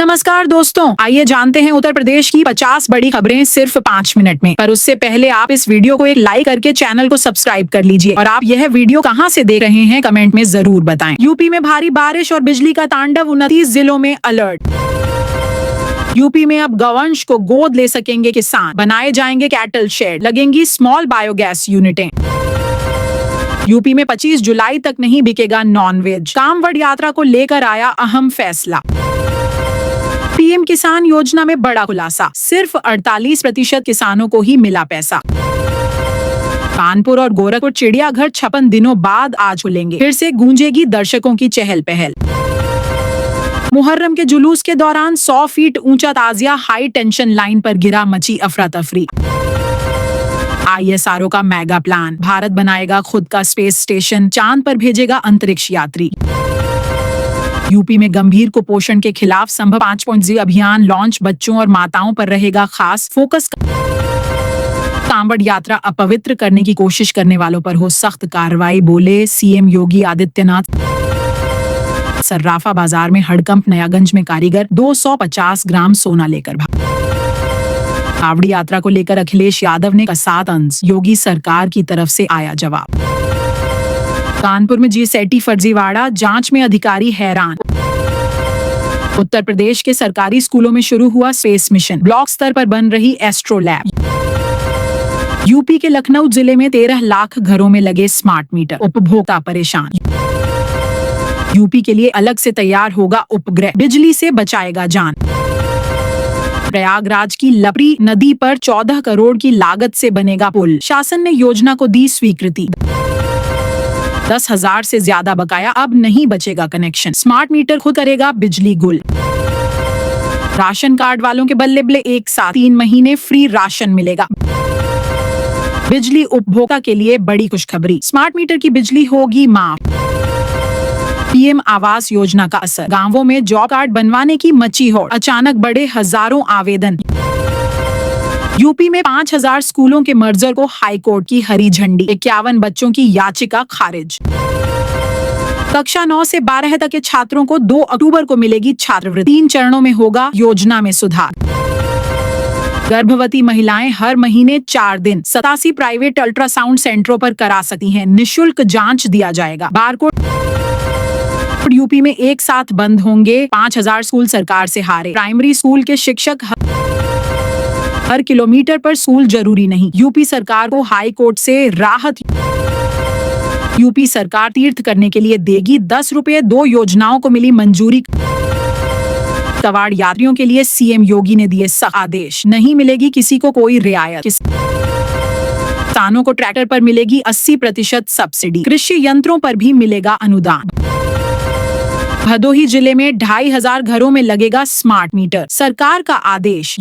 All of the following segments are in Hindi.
नमस्कार दोस्तों, आइए जानते हैं उत्तर प्रदेश की 50 बड़ी खबरें सिर्फ 5 मिनट में। पर उससे पहले आप इस वीडियो को एक लाइक करके चैनल को सब्सक्राइब कर लीजिए और आप यह वीडियो कहां से देख रहे हैं कमेंट में जरूर बताएं। यूपी में भारी बारिश और बिजली का तांडव, 29 जिलों में अलर्ट। यूपी में अब गौवंश को गोद ले सकेंगे किसान, बनाए जाएंगे कैटल शेड, लगेंगी स्मॉल बायोगैस यूनिटें। यूपी में 25 जुलाई तक नहीं बिकेगा नॉनवेज, कामवड़ यात्रा को लेकर आया अहम फैसला। पीएम किसान योजना में बड़ा खुलासा, सिर्फ 48% किसानों को ही मिला पैसा। कानपुर और गोरखपुर चिड़ियाघर 56 दिनों बाद आज खुलेंगे, फिर से गूंजेगी दर्शकों की चहल पहल। मुहर्रम के जुलूस के दौरान 100 फीट ऊंचा ताजिया हाई टेंशन लाइन पर गिरा, मची अफरा तफरी। ISRO का मेगा प्लान, भारत बनाएगा खुद का स्पेस स्टेशन, चांद पर भेजेगा अंतरिक्ष यात्री। यूपी में गंभीर कुपोषण के खिलाफ संभव 5.0 अभियान लॉन्च, बच्चों और माताओं पर रहेगा खास फोकस। कांवड़ यात्रा अपवित्र करने की कोशिश करने वालों पर हो सख्त कार्रवाई, बोले सीएम योगी आदित्यनाथ। सर्राफा बाजार में हड़कंप, नयागंज में कारीगर 250 ग्राम सोना लेकर भागा। कांवड़ यात्रा को लेकर अखिलेश यादव ने कसा तंज, योगी सरकार की तरफ से आया जवाब। कानपुर में G-SETI फर्जीवाड़ा, जांच में अधिकारी हैरान। उत्तर प्रदेश के सरकारी स्कूलों में शुरू हुआ स्पेस मिशन, ब्लॉक स्तर पर बन रही एस्ट्रो लैब। यूपी के लखनऊ जिले में 13 लाख घरों में लगे स्मार्ट मीटर, उपभोक्ता परेशान। यूपी के लिए अलग से तैयार होगा उपग्रह, बिजली से बचाएगा जान। प्रयागराज की लपरी नदी पर 14 करोड़ की लागत से बनेगा पुल, शासन ने योजना को दी स्वीकृति। 10,000 से ज्यादा बकाया, अब नहीं बचेगा कनेक्शन, स्मार्ट मीटर खुद करेगा बिजली गुल। राशन कार्ड वालों के बल्ले बल्ले, एक साथ 3 महीने फ्री राशन मिलेगा। बिजली उपभोक्ता के लिए बड़ी खुशखबरी, स्मार्ट मीटर की बिजली होगी माफ। पीएम आवास योजना का असर, गांवों में जॉब कार्ड बनवाने की मची होड़, अचानक बढ़े हजारों आवेदन। यूपी में 5,000 स्कूलों के मर्जर को हाईकोर्ट की हरी झंडी, 51 बच्चों की याचिका खारिज। कक्षा 9 से 12 तक के छात्रों को 2 अक्टूबर को मिलेगी छात्रवृत्ति, 3 चरणों में होगा योजना में सुधार। गर्भवती महिलाएं हर महीने 4 दिन 87 प्राइवेट अल्ट्रासाउंड सेंटरों पर करा सकती हैं, निःशुल्क जांच दिया जाएगा। बारकोड यूपी में एक साथ बंद होंगे, 5,000 स्कूल सरकार से हारे। प्राइमरी स्कूल के शिक्षक हर किलोमीटर पर स्कूल जरूरी नहीं, यूपी सरकार को हाई कोर्ट से राहत। यूपी सरकार तीर्थ करने के लिए देगी 10 रुपए, 2 योजनाओं को मिली मंजूरी। कवाड़ यात्रियों के लिए सीएम योगी ने दिए सख्त आदेश, नहीं मिलेगी किसी को कोई रियायत। किसानों को ट्रैक्टर पर मिलेगी 80% सब्सिडी, कृषि यंत्रों पर भी मिलेगा अनुदान। भदोही जिले में 2,500 घरों में लगेगा स्मार्ट मीटर, सरकार का आदेश।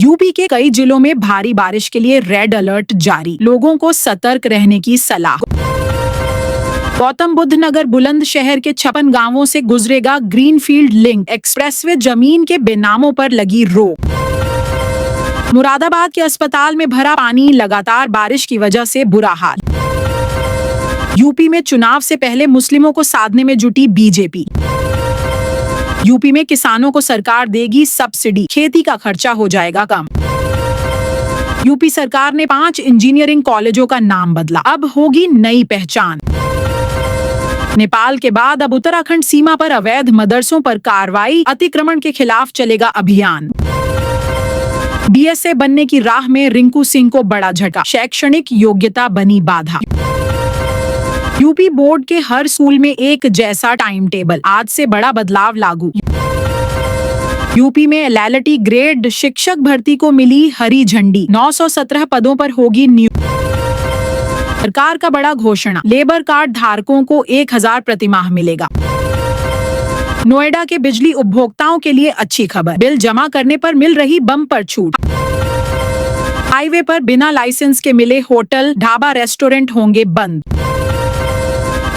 यूपी के कई जिलों में भारी बारिश के लिए रेड अलर्ट जारी, लोगों को सतर्क रहने की सलाह। गौतम बुद्ध नगर बुलंदशहर के 56 गांवों से गुजरेगा ग्रीनफील्ड लिंक एक्सप्रेसवे, जमीन के बेनामों पर लगी रोक। मुरादाबाद के अस्पताल में भरा पानी, लगातार बारिश की वजह से बुरा हाल। यूपी में चुनाव से पहले मुस्लिमों को साधने में जुटी बीजेपी। यूपी में किसानों को सरकार देगी सब्सिडी, खेती का खर्चा हो जाएगा कम। यूपी सरकार ने 5 इंजीनियरिंग कॉलेजों का नाम बदला, अब होगी नई पहचान। नेपाल के बाद अब उत्तराखंड सीमा पर अवैध मदरसों पर कार्रवाई, अतिक्रमण के खिलाफ चलेगा अभियान। BSA बनने की राह में रिंकू सिंह को बड़ा झटका, शैक्षणिक योग्यता बनी बाधा। यूपी बोर्ड के हर स्कूल में एक जैसा टाइम टेबल, आज से बड़ा बदलाव लागू। यूपी में LLT ग्रेड शिक्षक भर्ती को मिली हरी झंडी, 917 पदों पर होगी नियुक्ति। सरकार का बड़ा घोषणा, लेबर कार्ड धारकों को 1,000 प्रतिमाह मिलेगा। नोएडा के बिजली उपभोक्ताओं के लिए अच्छी खबर, बिल जमा करने पर मिल रही बम्पर छूट। हाईवे पर बिना लाइसेंस के मिले होटल, ढाबा, रेस्टोरेंट होंगे बंद।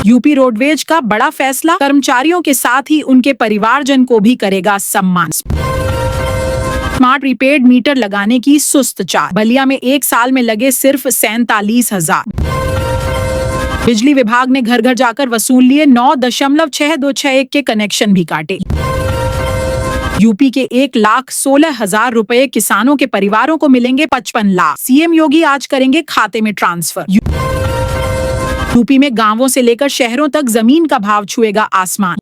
यूपी रोडवेज का बड़ा फैसला, कर्मचारियों के साथ ही उनके परिवारजन को भी करेगा सम्मान। स्मार्ट प्रीपेड मीटर लगाने की सुस्त चाल, बलिया में 1 साल में लगे सिर्फ 47,000। बिजली विभाग ने घर घर जाकर वसूल लिए 9.6261 के कनेक्शन भी काटे। यूपी के 1,16,000 रुपए किसानों के परिवारों को मिलेंगे 55 लाख। सीएम योगी आज करेंगे खाते में ट्रांसफर। यूपी में गांवों से लेकर शहरों तक जमीन का भाव छुएगा आसमान।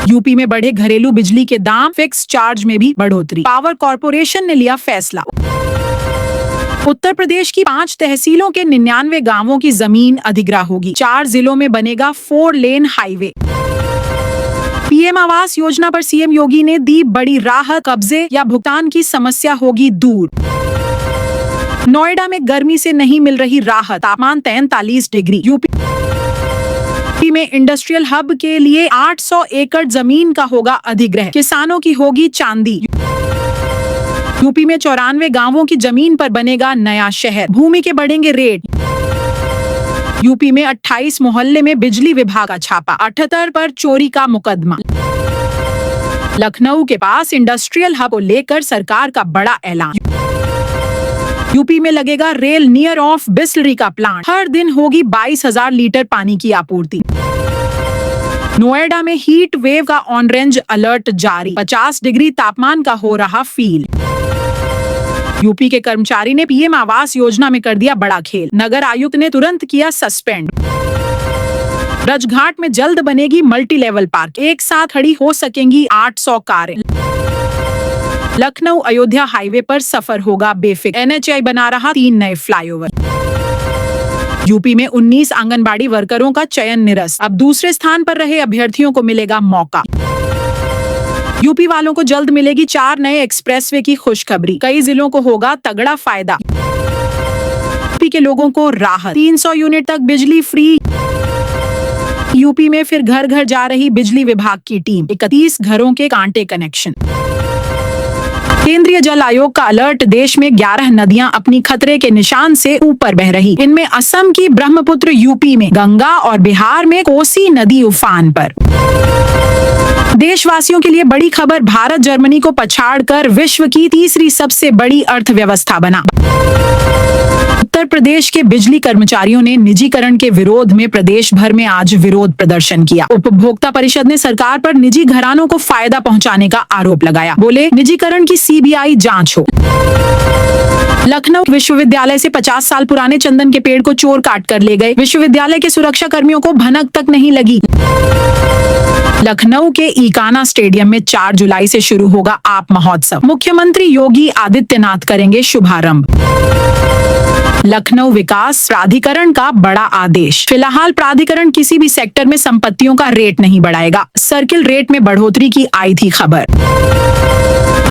यूपी में बढ़े घरेलू बिजली के दाम, फिक्स चार्ज में भी बढ़ोतरी। पावर कॉर्पोरेशन ने लिया फैसला। उत्तर प्रदेश की 5 तहसीलों के 99 गांवों की जमीन अधिग्रह होगी। 4 जिलों में बनेगा 4 lane highway. PM Awas Yojana पर सीएम योगी ने दी बड़ी राहत। कब्जे या भुगतान की समस्या होगी दूर। नोएडा में गर्मी से नहीं मिल रही राहत, तापमान 43 डिग्री। यूपी में इंडस्ट्रियल हब के लिए 800 एकड़ जमीन का होगा अधिग्रह, किसानों की होगी चांदी। यूपी में 94 गांवों की जमीन पर बनेगा नया शहर, भूमि के बढ़ेंगे रेट। यूपी में 28 मोहल्ले में बिजली विभाग का छापा, 78 पर चोरी का मुकदमा। लखनऊ के पास इंडस्ट्रियल हब को लेकर सरकार का बड़ा ऐलान। यूपी में लगेगा रेल नियर ऑफ बिस्लरी का प्लांट, हर दिन होगी 22,000 लीटर पानी की आपूर्ति। नोएडा में हीट वेव का ऑरेंज अलर्ट जारी, 50 डिग्री तापमान का हो रहा फील। यूपी के कर्मचारी ने पीएम आवास योजना में कर दिया बड़ा खेल, नगर आयुक्त ने तुरंत किया सस्पेंड। रजघाट में जल्द बनेगी मल्टी लेवल पार्क, एक साथ खड़ी हो सकेंगी 800 कारें। लखनऊ अयोध्या हाईवे पर सफर होगा बेफिक्र, एनएचएआई बना रहा 3 नए फ्लाईओवर। यूपी में 19 आंगनबाड़ी वर्करों का चयन निरस्त, अब दूसरे स्थान पर रहे अभ्यर्थियों को मिलेगा मौका। यूपी वालों को जल्द मिलेगी 4 नए एक्सप्रेसवे की खुशखबरी, कई जिलों को होगा तगड़ा फायदा। यूपी के लोगों को राहत, 300 यूनिट तक बिजली फ्री। यूपी में फिर घर घर जा रही बिजली विभाग की टीम, 31 घरों के कांटे कनेक्शन। केंद्रीय जल आयोग का अलर्ट, देश में 11 नदियां अपनी खतरे के निशान से ऊपर बह रही। इनमें असम की ब्रह्मपुत्र, यूपी में गंगा और बिहार में कोसी नदी उफान पर। देशवासियों के लिए बड़ी खबर, भारत जर्मनी को पछाड़कर विश्व की तीसरी सबसे बड़ी अर्थव्यवस्था बना। उत्तर प्रदेश के बिजली कर्मचारियों ने निजीकरण के विरोध में प्रदेश भर में आज विरोध प्रदर्शन किया। उपभोक्ता परिषद ने सरकार पर निजी घरानों को फायदा पहुंचाने का आरोप लगाया, बोले निजीकरण की सीबीआई जांच हो। लखनऊ विश्वविद्यालय से 50 साल पुराने चंदन के पेड़ को चोर काट कर ले गए, विश्वविद्यालय के सुरक्षा कर्मियों को भनक तक नहीं लगी। लखनऊ के ईकाना स्टेडियम में 4 जुलाई से शुरू होगा आप महोत्सव, मुख्यमंत्री योगी आदित्यनाथ करेंगे शुभारंभ। लखनऊ विकास प्राधिकरण का बड़ा आदेश, फिलहाल प्राधिकरण किसी भी सेक्टर में संपत्तियों का रेट नहीं बढ़ाएगा, सर्किल रेट में बढ़ोतरी की आई थी खबर।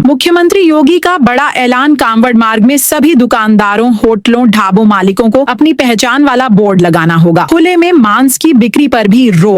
मुख्यमंत्री योगी का बड़ा ऐलान, कांवड़ मार्ग में सभी दुकानदारों, होटलों, ढाबों मालिकों को अपनी पहचान वाला बोर्ड लगाना होगा। खुले में मांस की बिक्री पर भी रोक।